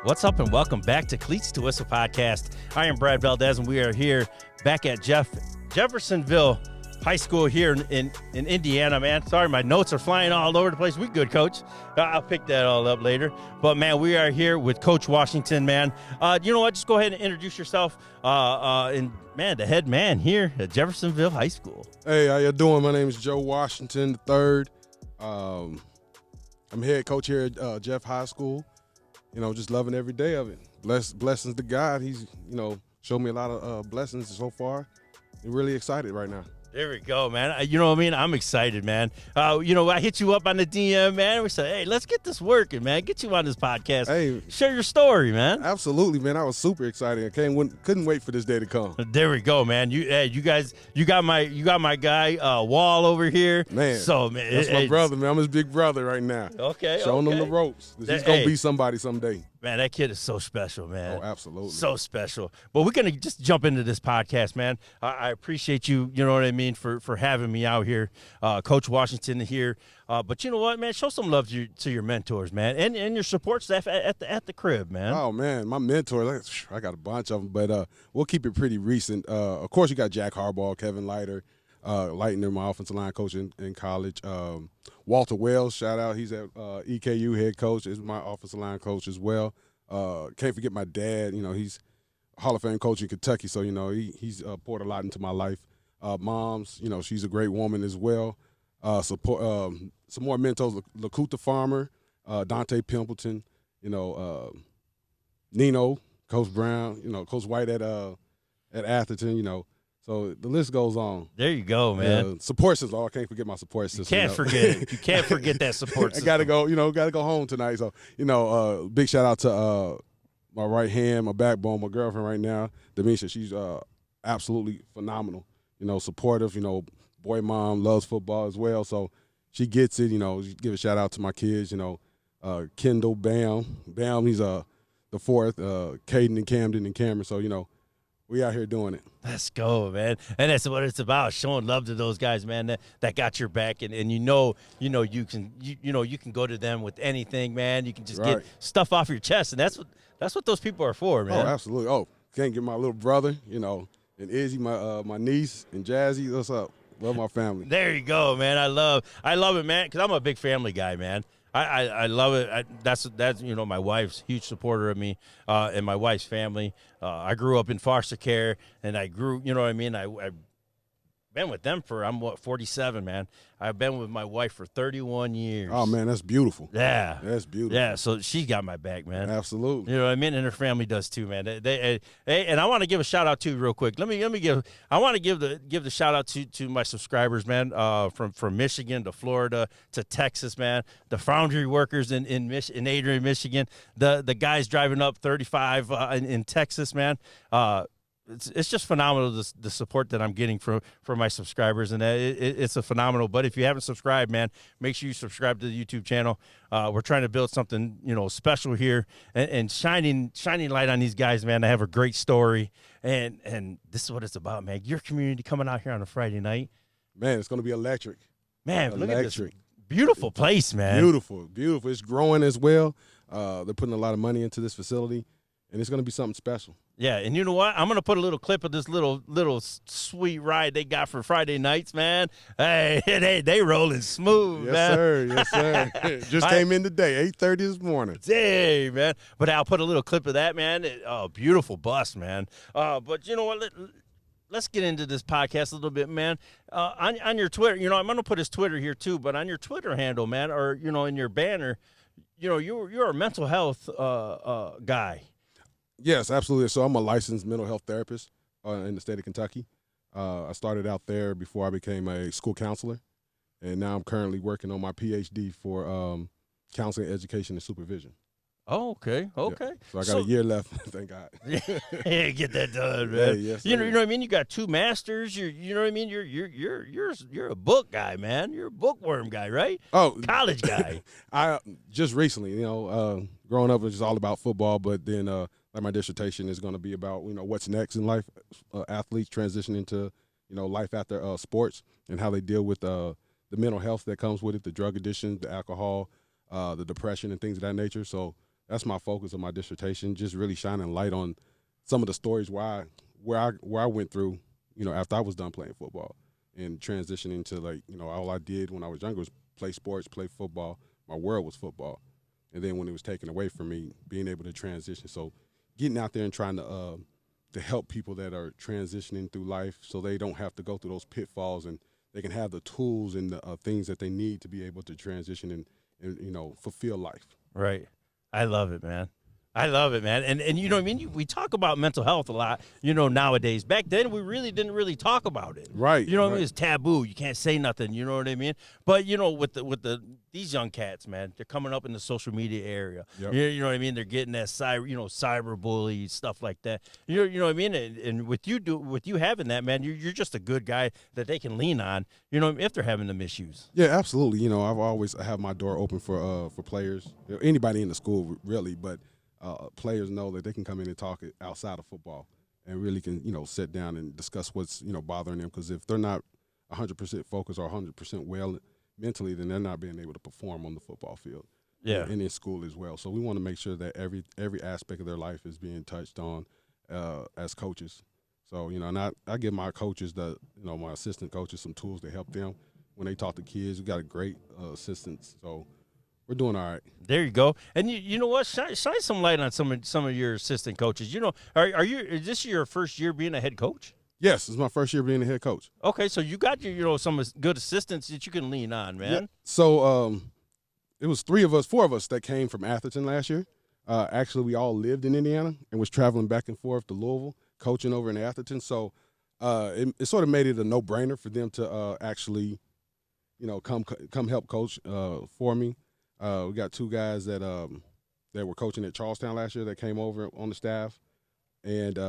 What's up and welcome back to Cleats to Whistle podcast. I am Brad Valdez and we are here back at Jeffersonville High School here in Indiana, man. Sorry, my notes are flying all over the place. We good, Coach. I'll pick that all up later. But, man, we are here with Coach Washington, man. You know what? Just go ahead and introduce yourself. And, man, the head man here at Jeffersonville High School. Hey, how you doing? My name is Joe Washington III. I'm head coach here at Jeff High School. You know, just loving every day of it. Blessings to God. He's, showed me a lot of blessings so far. I'm really excited right now. There we go, man. You know what I mean? I'm excited, man. I hit you up on the DM, man. We said, hey, let's get this working, man. Get you on this podcast. Hey, share your story, man. Absolutely, man. I was super excited. I couldn't wait for this day to come. There we go, man. You got my guy Wall over here. Man, so man, that's my brother, man. I'm his big brother right now. Okay, showing him the ropes. He's gonna be somebody someday. Man, that kid is so special, man. Oh, absolutely. So special. But we're going to just jump into this podcast, man. I appreciate you, you know what I mean, for having me out here. Coach Washington here. But you know what, man? Show some love to your mentors, man, and your support staff at the crib, man. Oh, man, my mentors, I got a bunch of them, but we'll keep it pretty recent. Of course, you got Jack Harbaugh, Kevin Leiter, Leitner, my offensive line coach in college. Walter Wells, shout out. He's at EKU head coach. Is my offensive line coach as well. Can't forget my dad. He's a Hall of Fame coach in Kentucky, so he's poured a lot into my life. Moms, she's a great woman as well. Support some more mentors: Lakuta Farmer, Dante Pimpleton, Nino, Coach Brown, Coach White at Atherton, So the list goes on. There you go, man. Support system. Oh, I can't forget my support system. You can't forget it. You can't forget that support system. I gotta go home tonight. So, big shout out to my right hand, my backbone, my girlfriend right now, Demisha. She's absolutely phenomenal. Supportive. Boy mom loves football as well. So she gets it. Give a shout out to my kids. Kendall, Bam, he's the fourth. Caden and Camden and Cameron. So we out here doing it. Let's go, man. And that's what it's about, showing love to those guys, man, that got your back. And you can go to them with anything, man. You can just get stuff off your chest. And that's what those people are for, man. Oh, absolutely. Oh, can't get my little brother, and Izzy, my niece, and Jazzy. What's up? Love my family. There you go, man. I love it, man, because I'm a big family guy, man. I love it. That's my wife's huge supporter of me and my wife's family. I grew up in foster care, and I grew, I've been with them for, 47, man. I've been with my wife for 31 years. Oh, man, that's beautiful. Yeah. That's beautiful. Yeah, so she got my back, man. Absolutely. You know what I mean? And her family does too, man. And I want to give a shout out too, real quick. I want to give the shout out to my subscribers, man, from Michigan to Florida to Texas, man. The foundry workers in Adrian, Michigan. The guys driving up 35 in Texas, man. It's just phenomenal, the support that I'm getting from my subscribers, and it's a phenomenal. But if you haven't subscribed, man, make sure you subscribe to the YouTube channel. We're trying to build something special here and shining light on these guys, man. They have a great story, and this is what it's about, man. Your community coming out here on a Friday night, man. It's going to be electric, man. Look at this beautiful place, man. Beautiful. It's growing as well. They're putting a lot of money into this facility, and it's going to be something special. Yeah, and you know what? I'm going to put a little clip of this little sweet ride they got for Friday nights, man. Hey, they rolling smooth, man. Yes, sir. Just came in today, 8:30 this morning. Hey, man. But I'll put a little clip of that, man. Beautiful bus, man. But you know what? Let's get into this podcast a little bit, man. On your Twitter, I'm going to put his Twitter here too, but on your Twitter handle, man, or, in your banner, you're a mental health guy. Yes, absolutely. So I'm a licensed mental health therapist in the state of Kentucky. I started out there before I became a school counselor, and now I'm currently working on my PhD for counseling, education, and supervision. Oh, okay. Yeah. So I got a year left, thank God. Yeah, get that done, man. Yes, you know what I mean? You got 2 masters. You know what I mean? You're a book guy, man. You're a bookworm guy, right? Oh, college guy. I just recently, growing up, it was just all about football, but then like my dissertation is going to be about what's next in life, athletes transitioning to life after sports and how they deal with the mental health that comes with it, the drug addiction, the alcohol, the depression, and things of that nature. So that's my focus of my dissertation, just really shining light on some of the stories where I went through, after I was done playing football and transitioning to, like, all I did when I was younger was play sports, play football. My world was football. And then when it was taken away from me, being able to transition. So getting out there and trying to help people that are transitioning through life so they don't have to go through those pitfalls and they can have the tools and the things that they need to be able to transition and fulfill life. Right. I love it, man. I love it, man. And you know what I mean? We talk about mental health a lot, nowadays. Back then, we really didn't really talk about it. Right. You know what I mean? It's taboo. You can't say nothing. You know what I mean? But, with these young cats, man, they're coming up in the social media area. Yep. You know what I mean? They're getting that cyber bully, stuff like that. You know what I mean? And with you having that, man, you're just a good guy that they can lean on, if they're having them issues. Yeah, absolutely. I've always have my door open for players, anybody in the school, really, but players know that they can come in and talk it outside of football and really can, sit down and discuss what's, bothering them. Because if they're not 100% focused or 100% well mentally, then they're not being able to perform on the football field. Yeah. And in school as well. So we want to make sure that every aspect of their life is being touched on as coaches. So, and I give my coaches, my assistant coaches, some tools to help them when they talk to kids. We got a great assistants. So we're doing all right. There you go. And you know what? Shine some light on some of your assistant coaches. Is this your first year being a head coach? Yes, it's my first year being a head coach. Okay, so you got some good assistants that you can lean on, man. Yeah. So it was 4 of us that came from Atherton last year. Actually, we all lived in Indiana and was traveling back and forth to Louisville, coaching over in Atherton. So it sort of made it a no-brainer for them to actually, come help coach for me. We got 2 guys that were coaching at Charlestown last year that came over on the staff. And what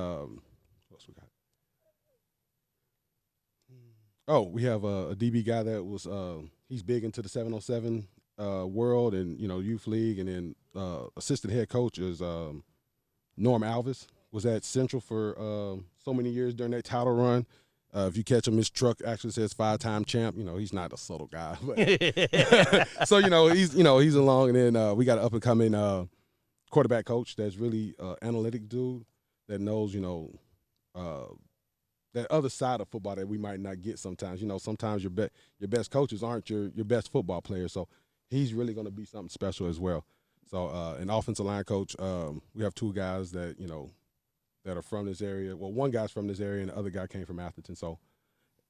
else we got? Oh, we have a DB guy that was he's big into the 707 world and, youth league. And then assistant head coach is Norm Alvis, was at Central for so many years during that title run. If you catch him, his truck actually says 5-time champ. He's not a subtle guy. But so, he's along. And then we got an up-and-coming quarterback coach that's really analytic dude that knows, that other side of football that we might not get sometimes. Sometimes your best coaches aren't your best football players. So he's really going to be something special as well. So an offensive line coach, we have 2 guys that, that are from this area. Well, one guy's from this area, and the other guy came from Atherton. So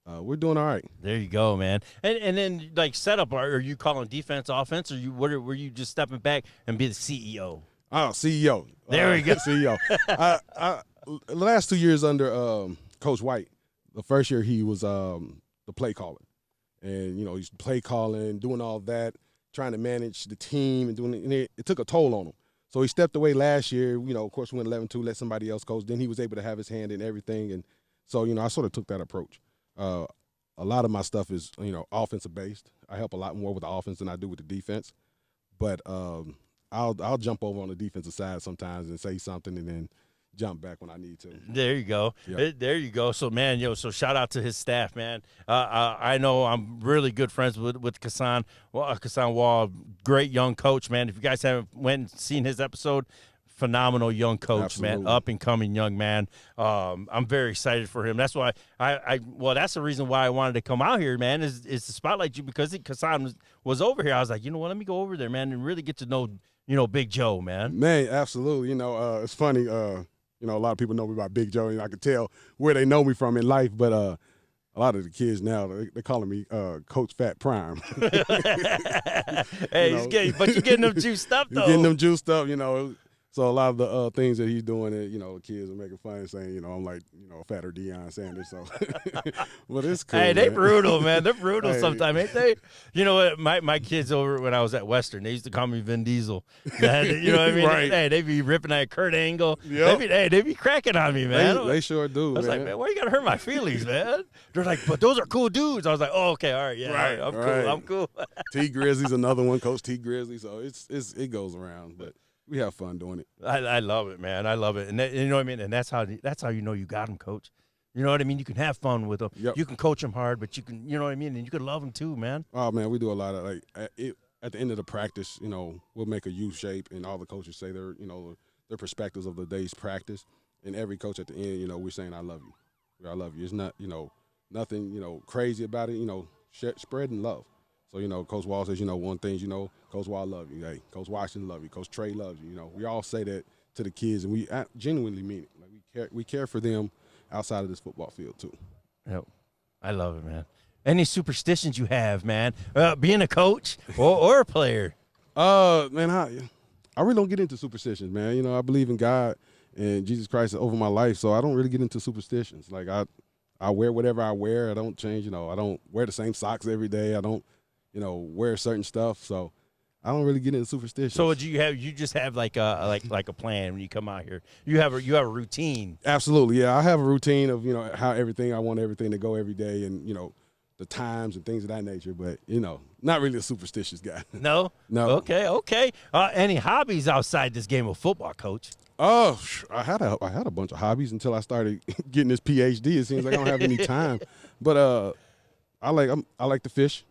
we're doing all right. There you go, man. And then, like, setup, are you calling defense, offense, or were you just stepping back and be the CEO? Oh, CEO. There we go. CEO. The last 2 years under Coach White, the first year he was the play caller. And, he's play calling, doing all that, trying to manage the team and doing it. And it took a toll on him. So he stepped away last year. Of course, we went 11-2, let somebody else coach. Then he was able to have his hand in everything. And so, I sort of took that approach. A lot of my stuff is, offensive based. I help a lot more with the offense than I do with the defense. But I'll jump over on the defensive side sometimes and say something and then jump back when I need to. There you go. Yep. There you go. So, man, so shout out to his staff, man. I know I'm really good friends with Kassan. Well, Kassan Wall, great young coach, man. If you guys haven't went and seen his episode, phenomenal young coach, Absolutely. man, up and coming young man. I'm very excited for him. That's why that's the reason why I wanted to come out here, man, is to spotlight you because Kassan was over here. I was like, let me go over there, man, and really get to know, Big Joe, man. Man, absolutely. It's funny. A lot of people know me by Big Joe, and I can tell where they know me from in life. But a lot of the kids now, they're calling me Coach Fat Prime. Hey, but you're getting them juiced up, though. Getting them juiced up, So a lot of the things that he's doing, the kids are making fun and saying, I'm like, fatter Deion Sanders. So, but it's cool. Hey, they man. brutal, man. They're brutal sometimes, ain't they? You know what? My kids over when I was at Western, they used to call me Vin Diesel. You know what I mean? Right. Hey, they be ripping at Kurt Angle. Yep. They be cracking on me, man. They sure do. I was man. like, man, why you gotta hurt my feelings, man? They're like, but those are cool dudes. I was like, oh, okay, all right, yeah, Right, all right, right. I'm cool. T Grizzly's another one, Coach T Grizzly. So it goes around, but we have fun doing it. I love it, man. I love it, and you know what I mean. And that's how you know you got them, coach. You know what I mean? You can have fun with them. Yep. You can coach them hard, but you can, you know what I mean, and you can love them too, man. Oh man, we do a lot of at the end of the practice, we'll make a U shape, and all the coaches say their perspectives of the day's practice. And every coach at the end, we're saying, I love you. I love you. It's not, nothing, crazy about it, spreading love. So, Coach Wall says, one thing, Coach Wall love you. Hey, Coach Washington love you. Coach Trey loves you. We all say that to the kids, and we genuinely mean it. Like we care for them outside of this football field too. Yep. I love it, man. Any superstitions you have, man? Being a coach or a player? Man, I really don't get into superstitions, man. I believe in God and Jesus Christ over my life, so I don't really get into superstitions. Like I wear whatever I wear. I don't change. I don't wear the same socks every day. I don't, wear certain stuff. So I don't really get into superstitions. So what do you have? You just have like a plan when you come out here. You have a routine. Absolutely, yeah. I have a routine of how I want everything to go every day, and the times and things of that nature. But not really a superstitious guy. No. Okay. Any hobbies outside this game of football, Coach? Oh, I had a bunch of hobbies until I started getting this PhD. It seems like I don't have any time. But I like to fish.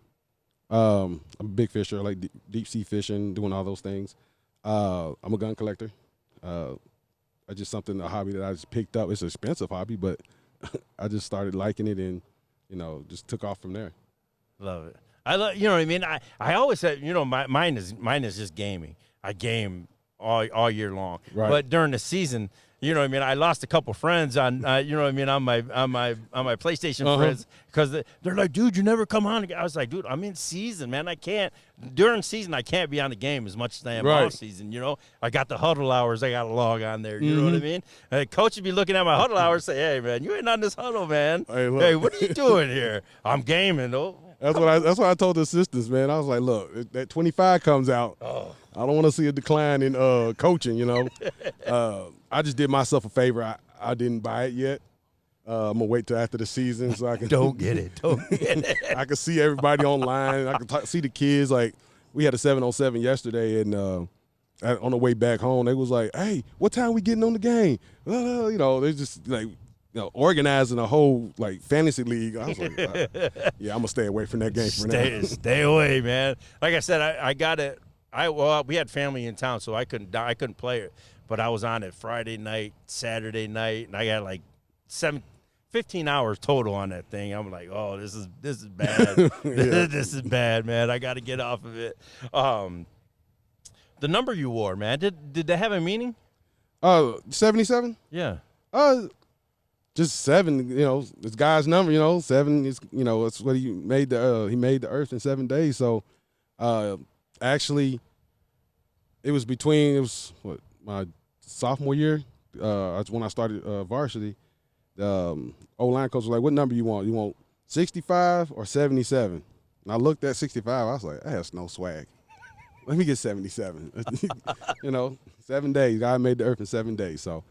I'm a big fisher. I like deep sea fishing, doing all those things. I'm a gun collector. I just a hobby that I just picked up. It's an expensive hobby, but I just started liking it and, just took off from there. Love it. I love, what I mean? I always said, mine is just gaming. I game all year long. Right. But during the season, I lost a couple friends on, on my PlayStation friends because they're like, dude, you never come on. I was like, dude, I'm in season, man. I can't during season. I can't be on the game as much as I am off season. I got the huddle hours. I got to log on there. You know what I mean? Coach would be looking at my huddle hours, say, hey, man, you ain't on this huddle, man. Hey, what are you doing here? I'm gaming, though. That's what I told the assistants, man. I was like, look, that 25 comes out. Oh. I don't want to see a decline in coaching, I just did myself a favor. I didn't buy it yet. I'm going to wait till after the season so I can. Don't get it. I can see everybody online. I can see the kids. Like, we had a 707 yesterday, and on the way back home, they was like, hey, what time we getting on the game? They're just like, organizing a whole fantasy league. I was like, yeah, I'm gonna stay away from that game for now. Stay away, man. Like I said, I got it. We had family in town, so I couldn't play it. But I was on it Friday night, Saturday night, and I got 15 hours total on that thing. I'm like, oh, this is bad. This is bad, man. I got to get off of it. The number you wore, man, did that have a meaning? 77. Yeah. Just 7, it's God's number, 7 is, it's what he made the earth in 7 days. So, actually, it was my sophomore year, that's when I started varsity. The O-line coach was like, what number you want? You want 65 or 77? And I looked at 65. I was like, that's no swag. Let me get 77. 7 days. God made the earth in 7 days. So,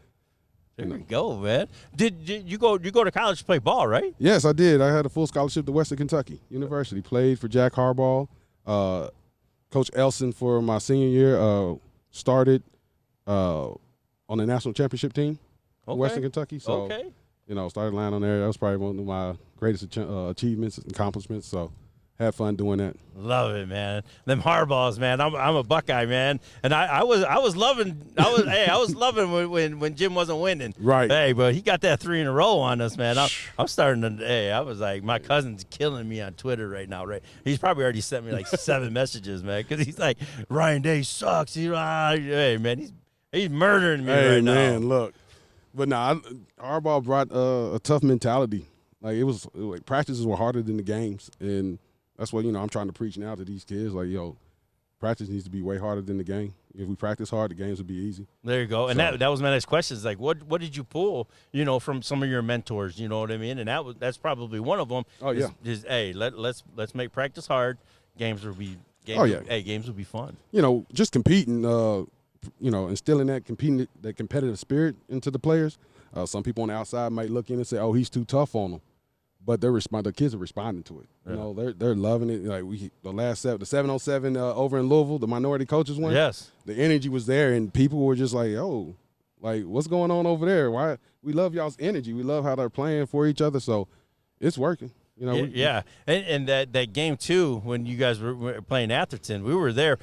there you go, man. Did you go to college to play ball, right? Yes, I did. I had a full scholarship to Western Kentucky University. Played for Jack Harbaugh. Coach Elson for my senior year started on the national championship team for Western Kentucky. So, started line on there. That was probably one of my greatest achievements and accomplishments. So, had fun doing that. Love it, man. Them Harbaughs, man. I'm a Buckeye, man, and I was loving when Jim wasn't winning. Right. Hey, but he got that 3 in a row on us, man. I'm starting to. Hey, I was like, my cousin's killing me on Twitter right now. Right. He's probably already sent me 7 messages, man, because he's like, Ryan Day sucks. Hey, man, he's murdering me right now. Hey, man, look. But Harbaugh brought a tough mentality. It was practices were harder than the games, and that's what, I'm trying to preach now to these kids. Practice needs to be way harder than the game. If we practice hard, the games will be easy. There you go. And that was my next question. Is what did you pull, from some of your mentors, you know what I mean? And that's probably one of them. Oh, yeah. Is hey, let's make practice hard. Games will be games will be fun. Just competing, instilling that competitive spirit into the players. Some people on the outside might look in and say, oh, he's too tough on them. But the kids are responding to it. Yeah. They're loving it. The 707 over in Louisville, the minority coaches won. Yes, the energy was there, and people were just like, "Oh, what's going on over there? Why we love y'all's energy. We love how they're playing for each other. So it's working." Yeah, and that game too, when you guys were playing Atherton, we were there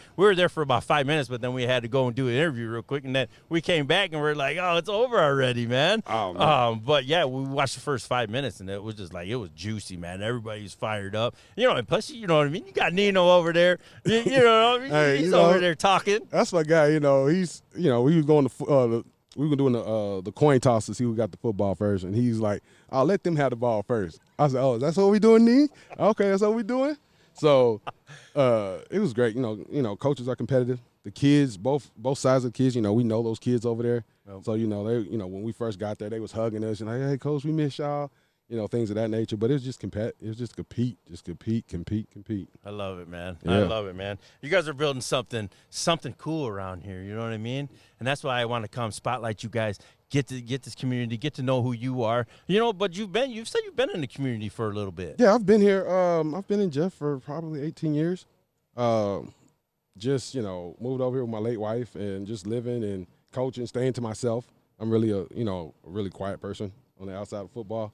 for about 5 minutes, but then we had to go and do an interview real quick, and then we came back and we're like, oh, it's over already, man. Oh, man. But yeah, we watched the first 5 minutes, and it was just like, it was juicy, man. Everybody's fired up, and plus, you know what I mean. You got Nino over there, Hey, he's over there talking. That's my guy. He's we was going to we were doing the coin toss to see who got the football first, and he's like, I'll let them have the ball first. I said, oh, that's what we doing, Nee? Okay, that's what we doing. So it was great. Coaches are competitive. The kids, both sides of the kids, we know those kids over there. Yep. So, they, when we first got there, they was hugging us and like, hey, coach, we miss y'all. Things of that nature. But it's just compete. It's just compete. I love it, man. Yeah. I love it, man. You guys are building something cool around here. You know what I mean? And that's why I want to come spotlight you guys. Get this community. Get to know who you are. But you've said you've been in the community for a little bit. Yeah, I've been here. I've been in Jeff for probably 18 years. Just moved over here with my late wife and just living and coaching, staying to myself. I'm really a really quiet person on the outside of football.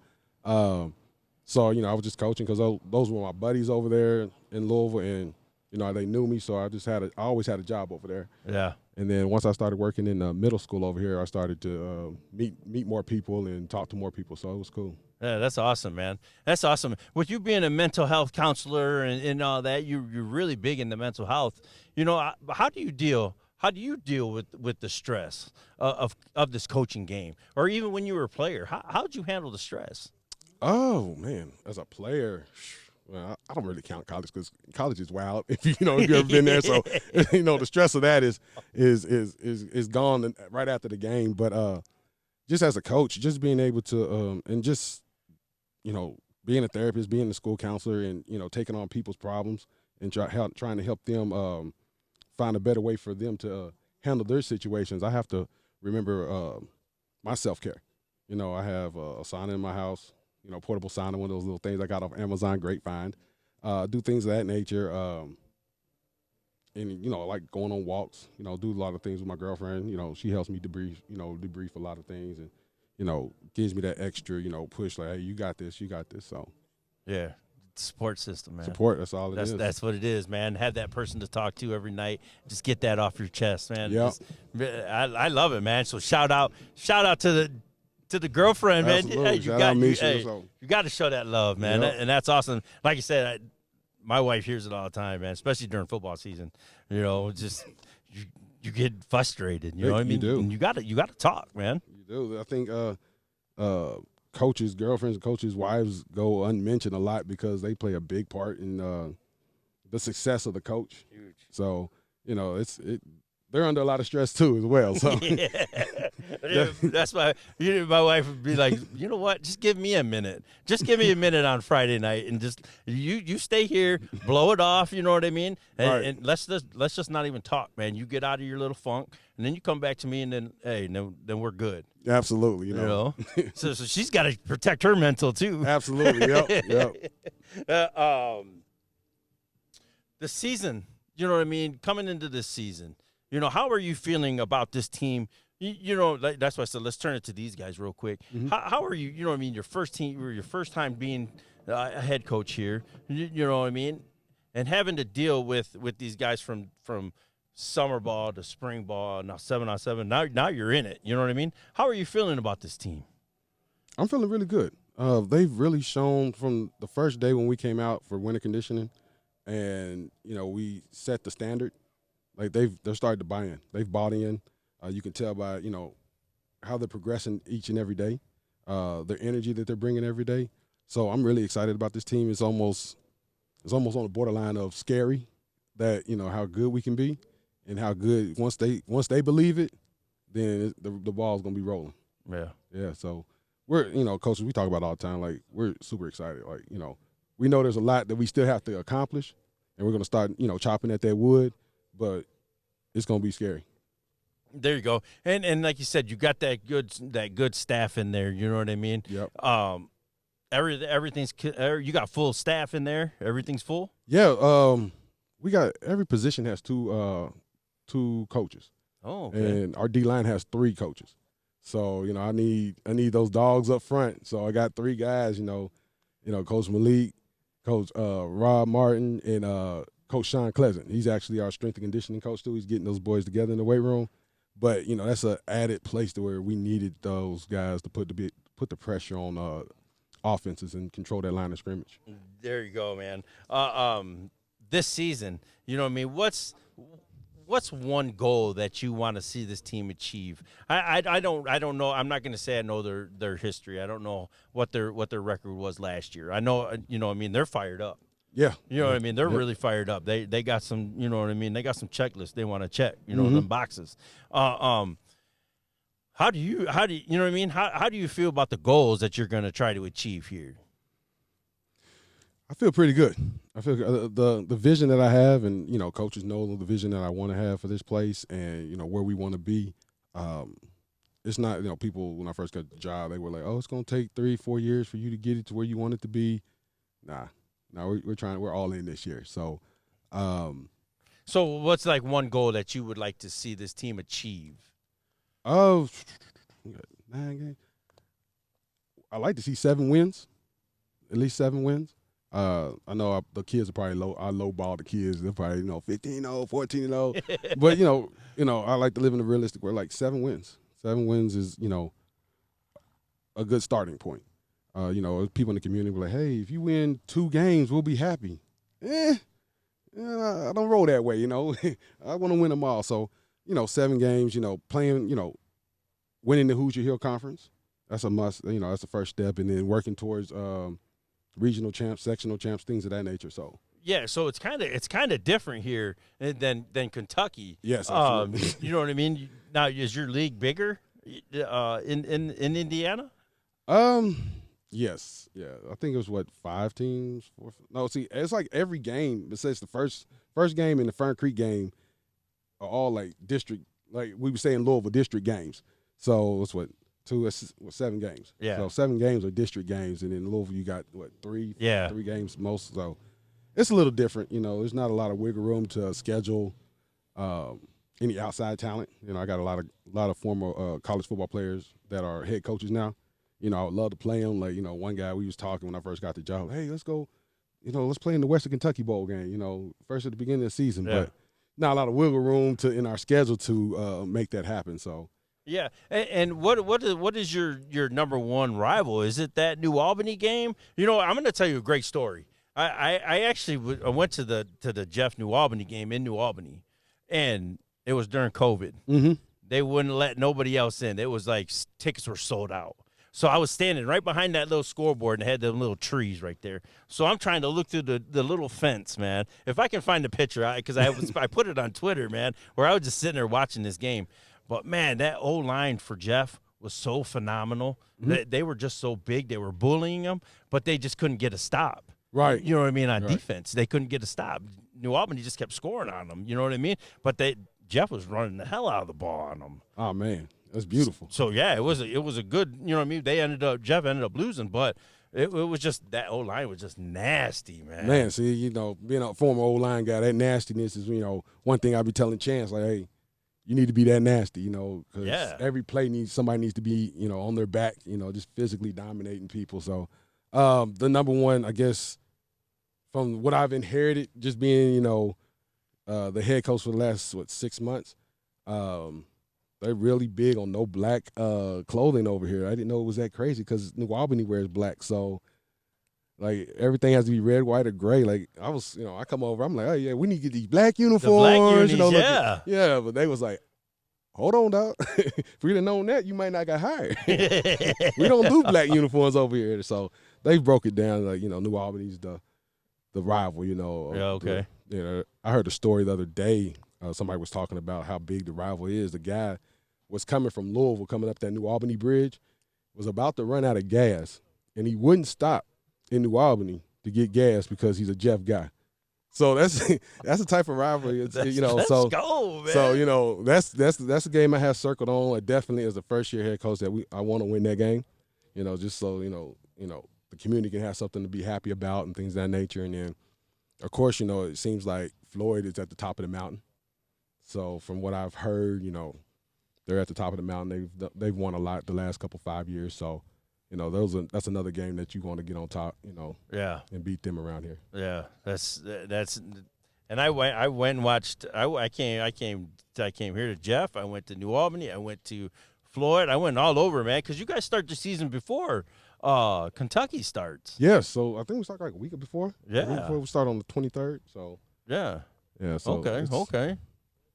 So, I was just coaching because those were my buddies over there in Louisville, and, they knew me, so I always had a job over there. Yeah. And then once I started working in middle school over here, I started to meet more people and talk to more people, so it was cool. Yeah, that's awesome, man. That's awesome. With you being a mental health counselor and all that, you're really big into mental health. How do you deal with the stress of this coaching game, or even when you were a player? How'd you handle the stress? Oh man, as a player, well, I don't really count college because college is wild. If you've ever been there, so the stress of that is gone right after the game. But just as a coach, just being able to and just being a therapist, being a school counselor, and taking on people's problems and trying to help them find a better way for them to handle their situations. I have to remember my self-care. I have a sauna in my house. Portable sauna, one of those little things I got off Amazon, great find. Do things of that nature. And, like going on walks, do a lot of things with my girlfriend. She helps me debrief a lot of things and, gives me that extra, push like, hey, you got this. So, yeah. Support system, man. Support, that's all it is. That's what it is, man. Have that person to talk to every night. Just get that off your chest, man. Yeah. I love it, man. So shout out to the girlfriend, man. Absolutely. You got to show that love, man. Yep. And that's awesome. Like you said, my wife hears it all the time, man, especially during football season. Just you get frustrated, you know what I mean? You do. And you got to talk, man. You do. I think coaches, girlfriends, coaches' wives go unmentioned a lot because they play a big part in the success of the coach. Huge. So, they're under a lot of stress too as well. So yeah. That's why my wife would be like, you know what? Just give me a minute. Just give me a minute on Friday night, and just you stay here, blow it off. You know what I mean? And, right. and let's just not even talk, man. You get out of your little funk, and then you come back to me, and then then we're good. Absolutely, So she's got to protect her mental too. Absolutely, yep. The season, you know what I mean? Coming into this season. How are you feeling about this team? That's why I said let's turn it to these guys real quick. Mm-hmm. How are you? You know what I mean? Your first time being a head coach here. You know what I mean? And having to deal with these guys from summer ball to spring ball, now 7-on-7. Now you're in it. You know what I mean? How are you feeling about this team? I'm feeling really good. They've really shown from the first day when we came out for winter conditioning, and we set the standard. Like they're starting to buy in. They've bought in. You can tell by how they're progressing each and every day, their energy that they're bringing every day. So I'm really excited about this team. It's almost on the borderline of scary that how good we can be, and how good once they believe it, then the ball's gonna be rolling. Yeah. So we're coaches, we talk about it all the time. Like we're super excited. Like we know there's a lot that we still have to accomplish, and we're gonna start chopping at that wood. But it's gonna be scary. There you go, and like you said, you got that good staff in there. You know what I mean? Yep. Everything's you got full staff in there. Everything's full. Yeah. We got every position has two coaches. Oh. Okay. And our D line has 3 coaches. So I need those dogs up front. So I got 3 guys. Coach Malik, Coach Rob Martin, and Coach Sean Pleasant. He's actually our strength and conditioning coach too. He's getting those boys together in the weight room. But that's an added place to where we needed those guys to put the pressure on offenses and control that line of scrimmage. There you go, man. This season, what's one goal that you want to see this team achieve? I don't know. I'm not going to say I know their history. I don't know what their record was last year. I know, they're fired up. Yeah. What I mean? They're really fired up. They got some, they got some checklists they want to check, Mm-hmm. them boxes. How do you How do you feel about the goals that you're going to try to achieve here? I feel pretty good. I feel the vision that I have, and coaches know the vision that I want to have for this place, and where we want to be. It's not people when I first got the job, they were like, "Oh, it's going to take 3-4 years for you to get it to where you want it to be." Nah, we're all in this year. So, so what's like one goal that you would like to see this team achieve? Oh, 9 games. I like to see 7 wins, at least 7 wins. I know the kids are probably lowball the kids. They're probably 15-0, 14-0. But I like to live in a realistic world. Like 7 wins. 7 wins is a good starting point. People in the community were like, hey, if you win 2 games, we'll be happy. I don't roll that way, I want to win them all. So, 7 games, playing, winning the Hoosier Hill Conference. That's a must. That's the first step. And then working towards regional champs, sectional champs, things of that nature. So. Yeah, so it's kind of different here than Kentucky. Yes, absolutely. You know what I mean? Now, is your league bigger in Indiana? Yes, yeah. I think it was 5 teams. 4, no, see, it's like every game besides the first game and the Fern Creek game are all like district, like we would say in Louisville, district games. So it's 7 games. Yeah. So 7 games are district games, and in Louisville you got 3 games most. So it's a little different. There's not a lot of wiggle room to schedule any outside talent. I got a lot of former college football players that are head coaches now. I would love to play them. Like, one guy we was talking when I first got the job, hey, let's go, let's play in the Western Kentucky Bowl game, first at the beginning of the season. Yeah. But not a lot of wiggle room in our schedule to make that happen. So. Yeah, and what is your number one rival? Is it that New Albany game? I'm going to tell you a great story. I actually went to the Jeff New Albany game in New Albany, and it was during COVID. Mm-hmm. They wouldn't let nobody else in. It was like tickets were sold out. So I was standing right behind that little scoreboard and had them little trees right there. So I'm trying to look through the little fence, man. If I can find the picture, because I put it on Twitter, man, where I was just sitting there watching this game. But, man, that O-line for Jeff was so phenomenal. Mm-hmm. They were just so big. They were bullying them, but they just couldn't get a stop. Right. You know what I mean? On right. defense, they couldn't get a stop. New Albany just kept scoring on them. You know what I mean? But Jeff was running the hell out of the ball on them. Oh, man. That's beautiful. So yeah, it was a good, you know what I mean? Jeff ended up losing, but it was just that O-line was just nasty, man. Man, see, being a former O-line guy, that nastiness is, one thing I be telling Chance, like, hey, you need to be that nasty, because every play somebody needs to be, on their back, just physically dominating people. So the number one, I guess, from what I've inherited, just being, the head coach for the last, 6 months, they're really big on no black clothing over here. I didn't know it was that crazy because New Albany wears black. So, like, everything has to be red, white, or gray. Like, I come over, I'm like, oh, yeah, we need to get these black uniforms. The black unis, yeah, but they was like, hold on, dog. If we'd have known that, you might not got hired. We don't do black uniforms over here. So they broke it down like, New Albany's the rival, Yeah, okay. I heard a story the other day. Somebody was talking about how big the rival is. The guy was coming from Louisville, coming up that New Albany bridge, was about to run out of gas, and he wouldn't stop in New Albany to get gas because he's a Jeff guy. So that's the type of rivalry. Let's go, man. So that's a game I have circled on. Definitely as a first year head coach that I want to win that game. Just so the community can have something to be happy about and things of that nature. And then, of course, it seems like Floyd is at the top of the mountain. So from what I've heard, they're at the top of the mountain. They've won a lot the last 5 years. So you know, that's another game that you want to get on top, you know, and beat them around here. Yeah, that's, and I went and watched. I came here to Jeff. I went to New Albany. I went to Floyd. I went all over, man, because you guys start the season before Kentucky starts. Yeah, so I think we start like a week before. Yeah, a week before we start on the 23rd. So yeah. So okay.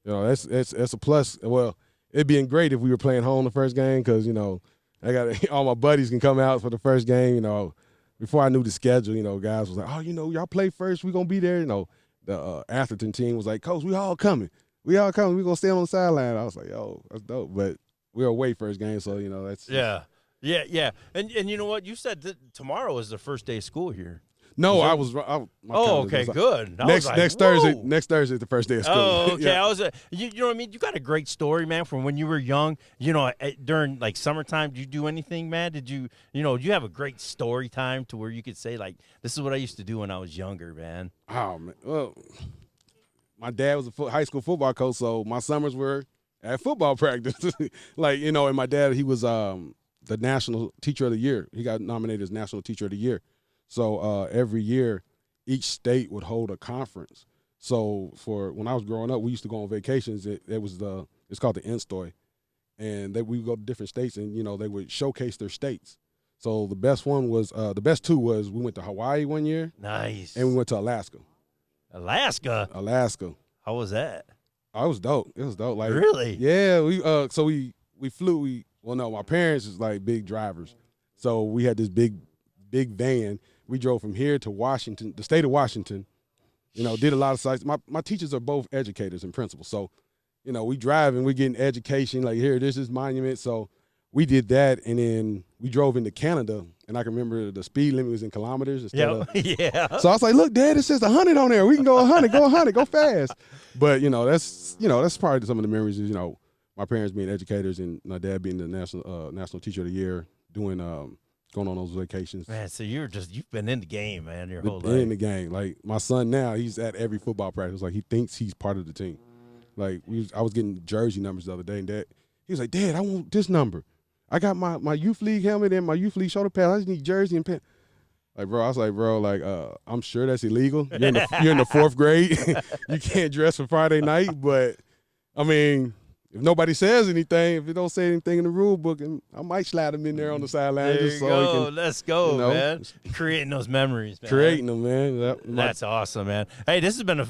You know, that's a plus. Well, it'd been great if we were playing home the first game because, you know, I got all my buddies can come out for the first game. You know, before I knew the schedule, you know, guys was like, oh, you know, y'all play first. We're going to be there. You know, the Atherton team was like, Coach, we all coming. We're going to stand on the sideline. I was like, yo, that's dope. But we're away first game, so, you know, that's. Yeah. And you know what? You said that tomorrow is the first day of school here. No, okay, good. Next Thursday is the first day of school. Oh, okay. Yeah. I was, you know what I mean? You got a great story, man, from when you were young. You know, during like summertime, did you do anything, man? Did you have a great story time to where you could say like, this is what I used to do when I was younger, man? Oh man, well, my dad was a high school football coach, so my summers were at football practice. Like, you know, and my dad, he was the National Teacher of the Year. He got nominated as National Teacher of the Year. So every year, each state would hold a conference. So for when I was growing up, we used to go on vacations. It's called the Instoy, and we would go to different states, and you know they would showcase their states. So the best two was we went to Hawaii one year. Nice. And we went to Alaska. Alaska. How was that? Oh, it was dope. It was dope. Like really? Yeah. We flew. Well, no, my parents is like big drivers, so we had this big van. We drove from here to Washington, the state of Washington, you know, did a lot of sites. My teachers are both educators and principals. So, you know, we drive and we're getting education. Like, here, this is monument. So we did that. And then we drove into Canada. And I can remember the speed limit was in kilometers. Yeah. So I was like, look, Dad, it says 100 on there. We can go 100, go fast. But, you know, that's probably some of the memories is, you know, my parents being educators and my dad being the National Teacher of the Year, doing going on those vacations. Man, so you've been in the game, man, your whole life. In the game. Like, my son now, he's at every football practice. Like, he thinks he's part of the team. Like, I was getting jersey numbers the other day, and he was like, Dad, I want this number. I got my youth league helmet and my youth league shoulder pad. I just need jersey and pen. Like, bro, I was like, I'm sure that's illegal. You're in the fourth grade. You can't dress for Friday night. But, I mean, if nobody says anything, if it don't say anything in the rule book, and I might slide him in there on the sideline. There just so you go. he can, Let's go, man. Creating those memories, man. Creating them, man. That's awesome, man. Hey, this has been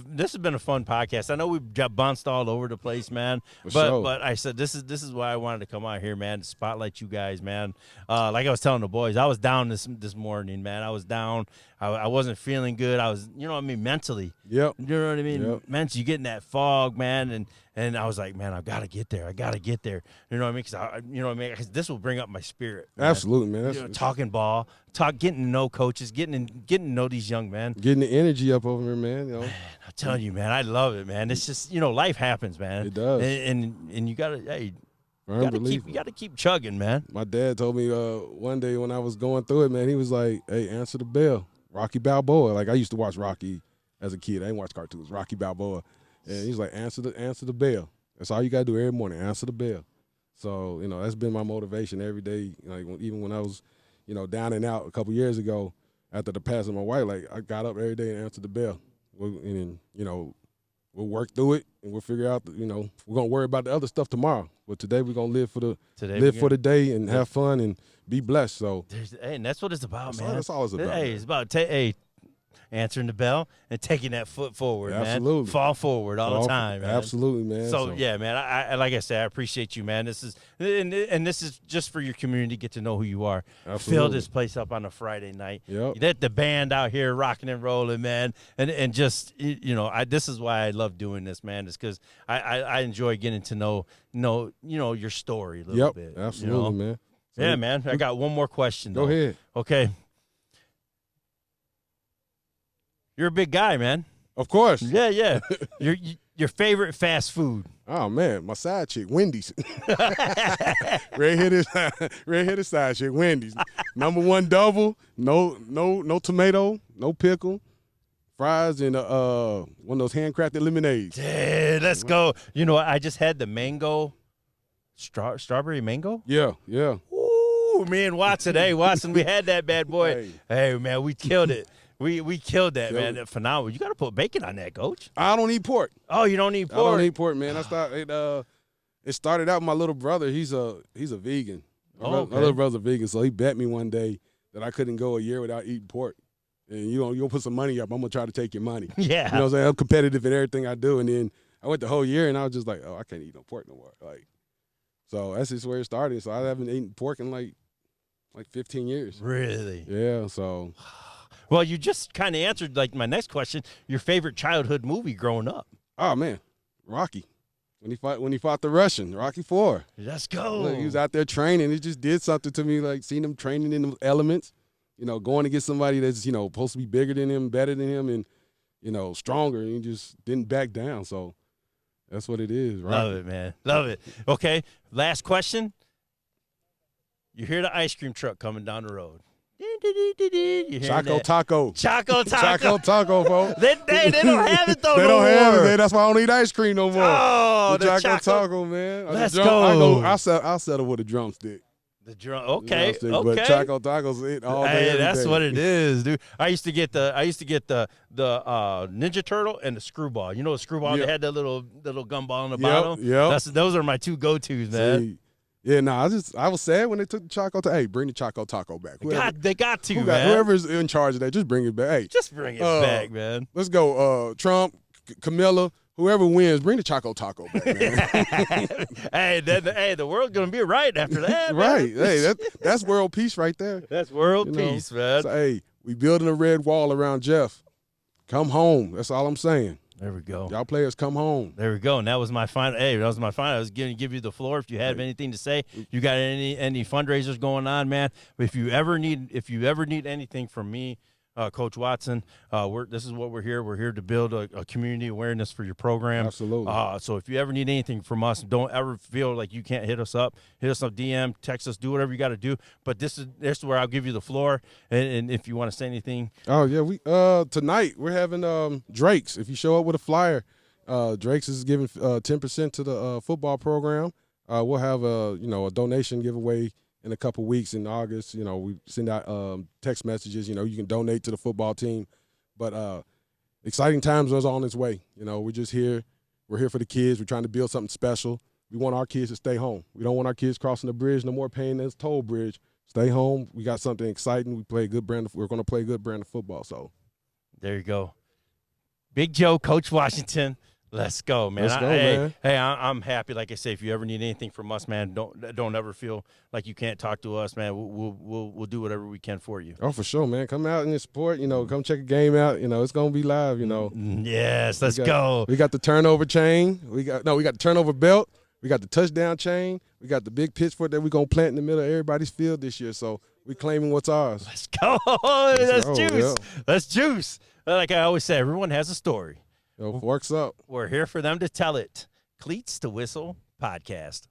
a fun podcast. I know we've bounced all over the place, man. But I said this is why I wanted to come out here, man, to spotlight you guys, man. Like I was telling the boys, I was down this morning, man. I was down. I wasn't feeling good. I was, you know what I mean, mentally. Yep. You know what I mean? Yep. Mentally, you get in that fog, man, and I was like, man, I've got to get there. You know what I mean? Because this will bring up my spirit. Man. Absolutely, man. You know, talking ball, getting to know coaches, getting to know these young men. Getting the energy up over here, man. You know? Man, I'm telling you, man, I love it, man. It's just, you know, life happens, man. It does. And you got to, you got to keep chugging, man. My dad told me one day when I was going through it, man, he was like, hey, answer the bell. Rocky Balboa. Like, I used to watch Rocky as a kid. I didn't watch cartoons. Rocky Balboa. And he's like, answer the bell. That's all you got to do every morning, answer the bell. So, you know, that's been my motivation every day. Like, even when I was, you know, down and out a couple years ago after the passing of my wife, like, I got up every day and answered the bell. And, you know, we'll work through it and we'll figure out, you know, we're going to worry about the other stuff tomorrow. But today we're going to live for the day and have fun and be blessed. So, and that's what it's about, man. That's all it's about. Hey, it's about answering the bell and taking that foot forward, Absolutely. man. Fall forward all the time, man. Absolutely, man. So yeah, man. I like I said, I appreciate you, man. This is just for your community, get to know who you are. Absolutely. Fill this place up on a Friday night. Yep. Let the band out here rocking and rolling, man. And just, you know, this is why I love doing this, man. It's because I enjoy getting to know your story a little bit. Absolutely, you know? man. So yeah, man. I got one more question. Go ahead. Okay. You're a big guy, man. Of course. Yeah. Your favorite fast food? Oh man, my side chick, Wendy's. Red-headed side chick, Wendy's. Number one double, no tomato, no pickle, fries, and one of those handcrafted lemonades. Yeah, let's go. You know, I just had the mango, strawberry mango. Yeah. Ooh, Ooh, me and Watson. Hey, Watson, we had that bad boy. Hey man, we killed it. We killed that, man. Phenomenal. You got to put bacon on that, Coach. I don't eat pork. Oh, you don't eat pork? I don't eat pork, man. It started out with my little brother. He's a vegan. My little brother's a vegan, so he bet me one day that I couldn't go a year without eating pork. And you'll put some money up. I'm gonna try to take your money. Yeah. You know what I'm saying? I'm competitive in everything I do. And then I went the whole year, and I was just like, oh, I can't eat no pork no more. Like, so that's just where it started. So I haven't eaten pork in like 15 years. Really? Yeah. So. Well, you just kind of answered like my next question. Your favorite childhood movie growing up? Oh man, Rocky. When he fought the Russian, Rocky IV. Let's go. Look, he was out there training. It just did something to me, like seeing him training in the elements. You know, going against somebody that's supposed to be bigger than him, better than him, and stronger. And he just didn't back down. So that's what it is, right? Love it, man. Love it. Okay, last question. You hear the ice cream truck coming down the road. Choco Taco. Choco Taco. Choco Taco, bro. They don't have it, though. They don't have it, man. That's why I don't eat ice cream no more. Oh, the Choco Taco, man. Let's go. I'll settle with a drumstick. The drum, okay, okay. But Choco Tacos it all day. Hey, that's day. what it is, dude. I used to get the Ninja Turtle and the Screwball. You know, the Screwball. They had that little gumball on the bottom. Yeah. Those are my two go-tos, man. See, yeah, I was sad when they took the Choco Taco. Hey, bring the Choco Taco back. They got to, man. Whoever's in charge of that, just bring it back. Hey, just bring it back, man. Let's go. Trump, Camilla. Whoever wins, bring the Choco Taco back, man. hey, the world's gonna be right after that, right? Man. Hey, that's world peace right there. That's world peace, man. So, hey, we building a red wall around Jeff. Come home. That's all I'm saying. There we go. Y'all players, come home. There we go. And that was my final. Hey, that was my final. I was going to give you the floor if you have anything to say. You got any fundraisers going on, man? If you ever need anything from me, Coach Watson, this is what we're here. We're here to build a community awareness for your program. Absolutely. So if you ever need anything from us, don't ever feel like you can't hit us up. Hit us up, DM, text us, do whatever you got to do. But this is where I'll give you the floor. And if you want to say anything. Oh yeah, we tonight we're having Drake's. If you show up with a flyer, Drake's is giving 10% to the football program. We'll have a donation giveaway in a couple weeks in August. We send out text messages. You can donate to the football team. But exciting times are on its way. We're just here. We're here for the kids. We're trying to build something special. We want our kids to stay home. We don't want our kids crossing the bridge. No more paying this toll bridge. Stay home. We got something exciting. We're going to play a good brand of football. So there you go. Big Joe, Coach Washington. Let's go, man. Man. Hey, I'm happy. Like I say, if you ever need anything from us, man, don't ever feel like you can't talk to us, man. We'll do whatever we can for you. Oh, for sure, man. Come out and support. Come check a game out. It's gonna be live. Yes, let's go. We got the turnover chain. We got the turnover belt. We got the touchdown chain. We got the big pitchfork that we're gonna plant in the middle of everybody's field this year. So we claiming what's ours. Let's go. That's juice. Yeah. That's juice. Like I always say, everyone has a story. Forks up. We're here for them to tell it. Cleats to Whistle Podcast.